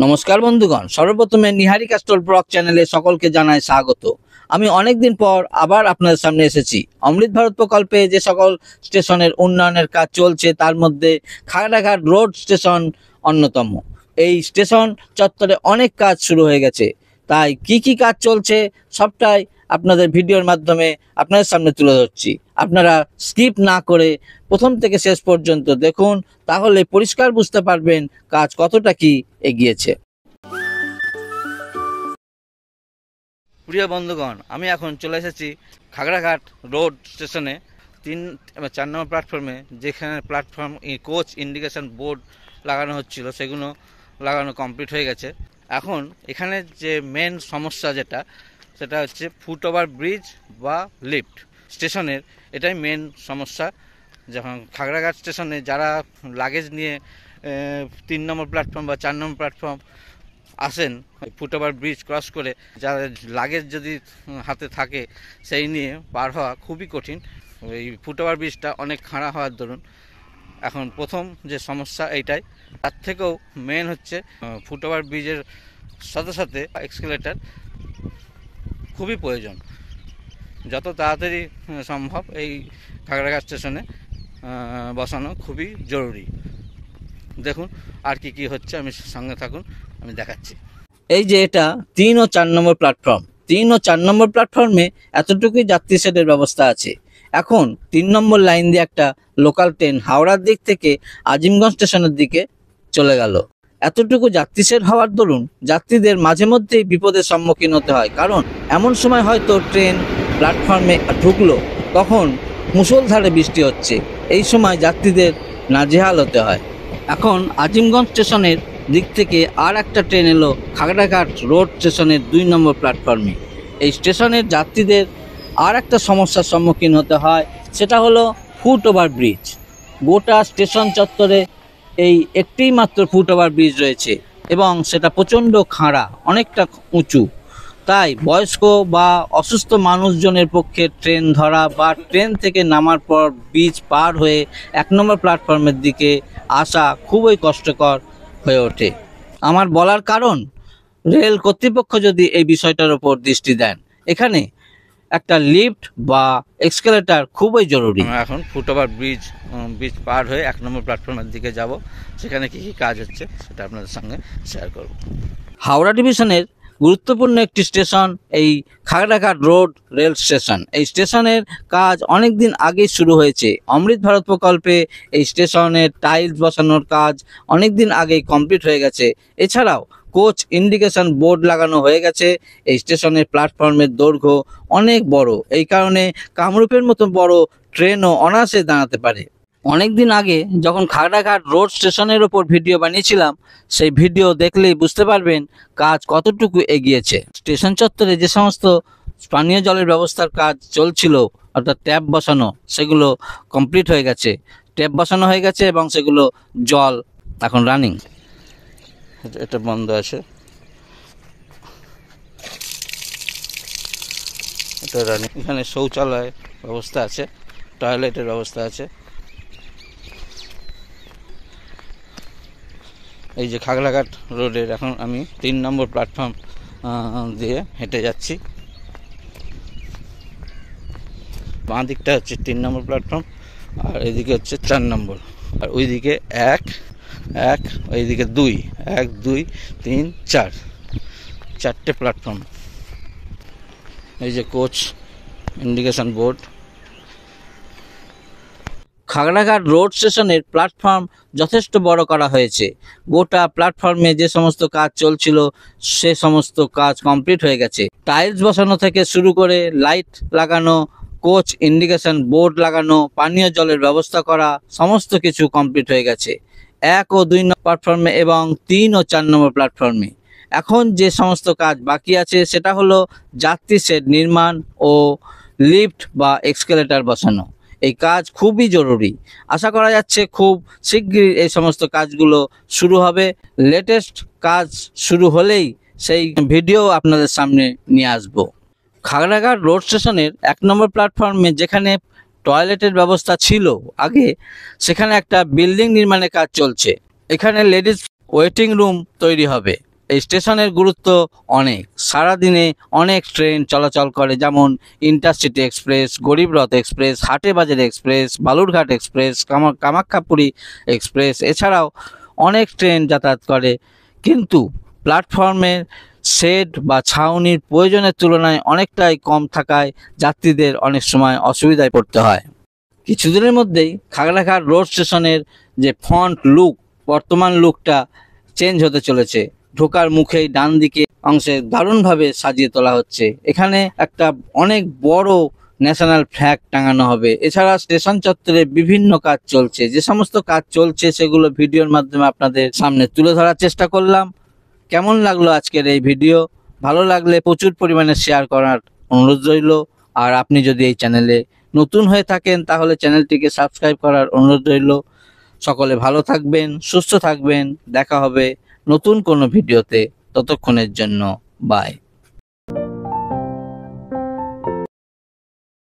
নমস্কার বন্ধুগণ, সর্বপ্রথমে নিহারিকা স্টোর ব্লগ চ্যানেলে সকলকে জানাই স্বাগত। আমি অনেকদিন পর আবার আপনাদের সামনে এসেছি। অমৃত ভারত প্রকল্পে যে সকল স্টেশনের উন্নয়নের কাজ চলছে তার মধ্যে খাগড়াঘাট রোড স্টেশন অন্যতম। এই স্টেশন চত্বরে অনেক কাজ শুরু হয়ে গেছে, তাই কি কাজ চলছে সবটাই আপনাদের ভিডিওর মাধ্যমে আপনাদের সামনে তুলে ধরছি। আপনারা স্কিপ না করে প্রথম থেকে শেষ পর্যন্ত দেখুন, তাহলে পরিষ্কার বুঝতে পারবেন কাজ কতটা কি এগিয়েছে। প্রিয় বন্ধুগণ, আমি এখন চলে এসেছি খাগড়াঘাট রোড স্টেশনে 4 নম্বর প্ল্যাটফর্মে, যেখানে প্ল্যাটফর্ম কোচ ইন্ডিকেশন বোর্ড লাগানো হচ্ছিল সেগুলো লাগানো কমপ্লিট হয়ে গেছে। এখন এখানে যে মেন সমস্যা সেটা হচ্ছে ফুটওভার ব্রিজ বা লিফট স্টেশনের, এটাই মেন সমস্যা। যখন খাগড়াঘাট স্টেশনে যারা লাগেজ নিয়ে 3 নম্বর প্ল্যাটফর্ম বা 4 নম্বর প্ল্যাটফর্ম আসেন, ফুটওভার ব্রিজ ক্রস করে যারা লাগেজ যদি হাতে থাকে সেই নিয়ে পার হওয়া খুবই কঠিন। এই ফুটওভার ব্রিজটা অনেক খাড়া হওয়ার দরুন এখন প্রথম যে সমস্যা এইটাই। তার থেকেও মেন হচ্ছে ফুটওভার ব্রিজের সাথে সাথে এক্সকেলেটর খুবই প্রয়োজন। যত তাড়াতাড়ি সম্ভব এই খাগড়াঘাট স্টেশনে বসানো খুবই জরুরি। দেখুন আর কি হচ্ছে, আমি সঙ্গে থাকুন, আমি দেখাচ্ছি। এই যে এটা 3 ও 4 নম্বর প্ল্যাটফর্ম, 3 ও 4 নম্বর প্ল্যাটফর্মে এতটুকুই যাত্রী শেডের ব্যবস্থা আছে। এখন 3 নম্বর লাইন দিয়ে একটা লোকাল ট্রেন হাওড়ার দিক থেকে আজিমগঞ্জ স্টেশনের দিকে চলে গেল। এতটুকু যাত্রী শেড হওয়ার দরুন যাত্রীদের মাঝে মধ্যেই বিপদের সম্মুখীন হতে হয়, কারণ এমন সময় হয়তো ট্রেন প্ল্যাটফর্মে ঢুকলো, তখন মুষলধারে বৃষ্টি হচ্ছে, এই সময় যাত্রীদের নাজেহাল হতে হয়। এখন আজিমগঞ্জ স্টেশনের দিক থেকে আর একটা ট্রেন এলো খাগড়াঘাট রোড স্টেশনের 2 নম্বর প্ল্যাটফর্মে। এই স্টেশনের যাত্রীদের আর একটা সমস্যার সম্মুখীন হতে হয়, সেটা হলো ফুটওভার ব্রিজ। গোটা স্টেশন চত্বরে এই একটিই মাত্র ফুটওভার ব্রিজ রয়েছে এবং সেটা প্রচণ্ড খাড়া, অনেকটা উঁচু। তাই বয়স্ক বা অসুস্থ মানুষজনের পক্ষে ট্রেন ধরা বা ট্রেন থেকে নামার পর ব্রিজ পার হয়ে 1 নম্বর প্ল্যাটফর্মের দিকে আসা খুবই কষ্টকর হয়ে ওঠে। আমার বলার কারণ, রেল কর্তৃপক্ষ যদি এই বিষয়টার উপর দৃষ্টি দেন, এখানে একটা লিফট বা এক্সকেলেটর খুবই জরুরি। এখন ফুটওভার ব্রিজ পার হয়ে 1 নম্বর প্ল্যাটফর্মের দিকে যাব, সেখানে কি কাজ হচ্ছে সেটা আপনাদের সঙ্গে শেয়ার করব। হাওড়া ডিভিশনের গুরুত্বপূর্ণ একটি স্টেশন এই খাগড়াঘাট রোড রেল স্টেশন। এই স্টেশনের কাজ অনেক দিন আগেই শুরু হয়েছে। অমৃত ভারত প্রকল্পে এই স্টেশনের টাইলস বসানোর কাজ অনেক দিন আগেই কমপ্লিট হয়ে গেছে। এছাড়াও কোচ ইন্ডিকেশন বোর্ড লাগানো হয়ে গেছে। এই স্টেশনের প্ল্যাটফর্মের দৈর্ঘ্য অনেক বড়, এই কারণে কামরূপের মতো বড় ট্রেনও অনায়াসে দাঁড়াতে পারে। অনেক দিন আগে যখন খাগড়াঘাট রোড স্টেশনের ওপর ভিডিও বানিয়েছিলাম, সেই ভিডিও দেখলেই বুঝতে পারবেন কাজ কতটুকু এগিয়েছে। স্টেশন চত্বরে যে সমস্ত পানীয় জলের ব্যবস্থার কাজ চলছিল, অর্থাৎ ট্যাপ বসানো, সেগুলো কমপ্লিট হয়ে গেছে। ট্যাপ বসানো হয়ে গেছে এবং সেগুলো জল এখন রানিং। এটা বন্ধ আছে, এটা রানিং। এখানে শৌচালয় ব্যবস্থা আছে, টয়লেটের ব্যবস্থা আছে। এই যে খাগড়াঘাট রোডের এখন আমি 3 নম্বর প্ল্যাটফর্ম দিয়ে হেঁটে যাচ্ছি। বাঁ দিকটা হচ্ছে 3 নম্বর প্ল্যাটফর্ম, আর এদিকে হচ্ছে 4 নম্বর, আর ওইদিকে 1 ওইদিকে 2, 1 2 3 4, 4টে প্ল্যাটফর্ম। এই যে coach indication board. Khagraghat road স্টেশনের প্ল্যাটফর্ম যথেষ্ট বড় করা হয়েছে। গোটা প্ল্যাটফর্মে যে সমস্ত কাজ চলছিল সে সমস্ত কাজ কমপ্লিট হয়ে গেছে। টাইলস বসানো থেকে শুরু করে লাইট লাগানো, কোচ ইন্ডিকেশন বোর্ড লাগানো, পানীয় জলের ব্যবস্থা করা, সমস্ত কিছু কমপ্লিট হয়ে গেছে 1 ও 2 নম্বর প্ল্যাটফর্মে এবং 3 ও 4 নম্বর প্ল্যাটফর্মে। এখন যে সমস্ত কাজ বাকি আছে সেটা হলো যাত্রী শেড নির্মাণ ও লিফট বা এক্সকেলেটর বসানো। এই কাজ খুবই জরুরি। আশা করা যাচ্ছে খুব শীঘ্রই এই সমস্ত কাজগুলো শুরু হবে। লেটেস্ট কাজ শুরু হলেই সেই ভিডিও আপনাদের সামনে নিয়ে আসব। খাগড়াঘাট রোড স্টেশনের 1 নম্বর প্ল্যাটফর্মে যেখানে টয়লেটের ব্যবস্থা ছিল আগে, সেখানে একটা বিল্ডিং নির্মাণের কাজ চলছে। এখানে লেডিস ওয়েটিং রুম তৈরি হবে। এই স্টেশনের গুরুত্ব অনেক। সারাদিনে অনেক ট্রেন চলাচল করে, যেমন intercity express, Garib Rath express, Hate Bazare express, Balurghat express, Kamakhyapuri express, এছাড়াও অনেক ট্রেন যাতায়াত করে। কিন্তু প্ল্যাটফর্মের শেড বা ছাউনির প্রয়োজনের তুলনায় অনেকটাই কম থাকায় যাত্রীদের অনেক সময় অসুবিধায় পড়তে হয়। কিছুদিনের মধ্যেই খাগড়াঘাট রোড স্টেশনের যে ফ্রন্ট লুক, বর্তমান লুকটা চেঞ্জ হতে চলেছে। ঢোকার মুখেই ডান দিকে অংশে দারুণভাবে সাজিয়ে তোলা হচ্ছে। এখানে একটা অনেক বড় ন্যাশনাল ফ্ল্যাগ টাঙানো হবে। এছাড়া স্টেশন চত্বরে বিভিন্ন কাজ চলছে। যে সমস্ত কাজ চলছে সেগুলো ভিডিওর মাধ্যমে আপনাদের সামনে তুলে ধরার চেষ্টা করলাম। কেমন লাগলো আজকের এই ভিডিও? ভালো লাগলে প্রচুর পরিমাণে শেয়ার করার অনুরোধ রইল। আর আপনি যদি এই চ্যানেলে নতুন হয়ে থাকেন তাহলে চ্যানেলটিকে সাবস্ক্রাইব করার অনুরোধ রইল। সকলে ভালো থাকবেন, সুস্থ থাকবেন। দেখা হবে নতুন কোনো ভিডিওতে। ততক্ষণের জন্য বাই।